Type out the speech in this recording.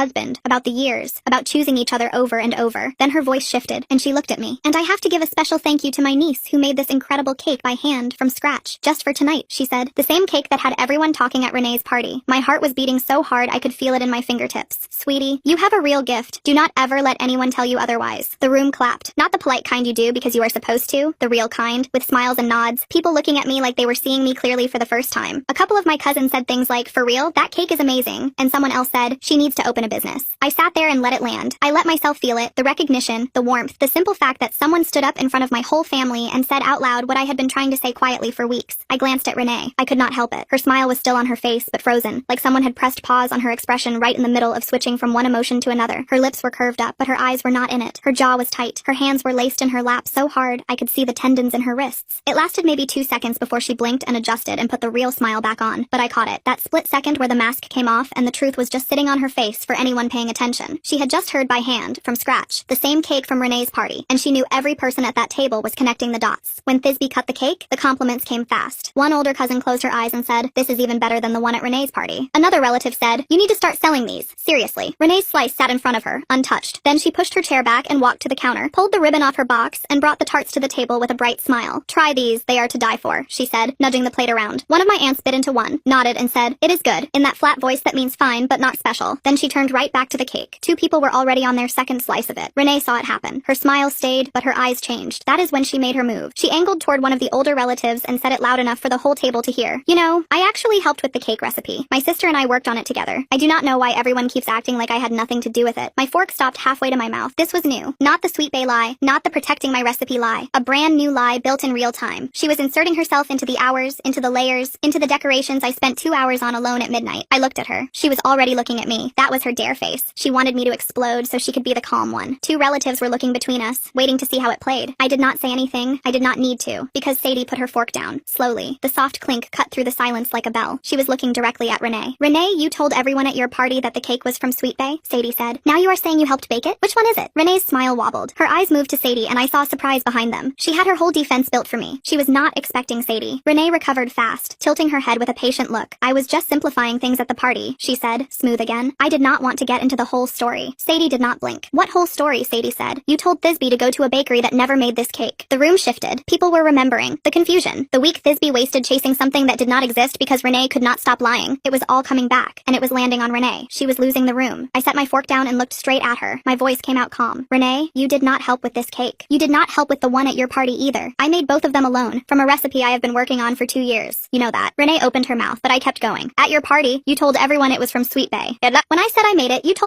husband, about the years, about choosing each other over and over. Then her voice shifted, and she looked at me. And I have to give a special thank you to my niece who made this incredible cake by hand from scratch, just for tonight, she said. The same cake that had everyone talking at Renee's party. My heart was beating so hard I could feel it in my fingertips. Sweetie, you have a real gift. Do not ever let anyone tell you otherwise. The room clapped. Not the polite kind you do because you are supposed to, the real kind, with smiles and nods, people looking at me like they were seeing me clearly for the first time. A couple of my cousins said things like, "For real? That cake is amazing." And someone else said, "She needs to open a business." I sat there and let it land. I let myself feel it, the recognition, the warmth, the simple fact that someone stood up in front of my whole family and said out loud what I had been trying to say quietly for weeks. I glanced at Renee. I could not help it. Her smile was still on her face, but frozen, like someone had pressed pause on her expression right in the middle of switching from one emotion to another. Her lips were curved up, but her eyes were not in it. Her jaw was tight. Her hands were laced in her lap so hard I could see the tendons in her wrists. It lasted maybe 2 seconds before she blinked and adjusted and put the real smile back on, but I caught it. That split second where the mask came off and the truth was just sitting on her face for anyone paying attention. She had just heard by hand, from scratch, the same cake from Renee's party, and she knew every person at that table was connecting the dots. When Thisbe cut the cake, the compliments came fast. One older cousin closed her eyes and said, "This is even better than the one at Renee's party." Another relative said, "You need to start selling these. Seriously." Renee's slice sat in front of her, untouched. Then she pushed her chair back and walked to the counter, pulled the ribbon off her box, and brought the tarts to the table with a bright smile. "Try these, they are to die for," she said, nudging the plate around. One of my aunts bit into one, nodded, and said, "It is good," in that flat voice that means fine but not special. Then she turned right back to the cake. 2 people were already on their second slice of it. Renee saw it happen. Her smile stayed, but her eyes changed. That is when she made her move. She angled toward one of the older relatives and said it loud enough for the whole table to hear. "You know, I actually helped with the cake recipe. My sister and I worked on it together. I do not know why everyone keeps acting like I had nothing to do with it." My fork stopped halfway to my mouth. This was new. Not the Sweet Bay lie, not the protecting my recipe lie. A brand new lie built in real time. She was inserting herself into the hours, into the layers, into the decorations I spent 2 hours on alone at midnight. I looked at her. She was already looking at me. That was her dare face. She wanted me to explode so she could be the calm one. 2 relatives were looking between us, waiting to see how it played. I did not say anything. I did not need to, because Sadie put her fork down, slowly. The soft clink cut through the silence like a bell. She was looking directly at Renee. "Renee, you told everyone at your party that the cake was from Sweet Bay?" Sadie said. "Now you are saying you helped bake it? Which one is it?" Renee's smile wobbled. Her eyes moved to Sadie and I saw surprise behind them. She had her whole defense built for me. She was not expecting Sadie. Renee recovered fast, tilting her head with a patient look. "I was just simplifying things at the party," she said, smooth again. "I did not want to get into the whole story." Sadie did not blink. "What whole story?" Sadie said. "You told Thisbe to go to a bakery that never made this cake." The room shifted. People were remembering. The confusion. The week Thisbe wasted chasing something that did not exist because Renee could not stop lying. It was all coming back, and it was landing on Renee. She was losing the room. I set my fork down and looked straight at her. My voice came out calm. "Renee, you did not help with this cake. You did not help with the one at your party either. I made both of them alone, from a recipe I have been working on for 2 years. You know that." Renee opened her mouth, but I kept going. "At your party, you told everyone it was from Sweet Bay. When I said I made it, you told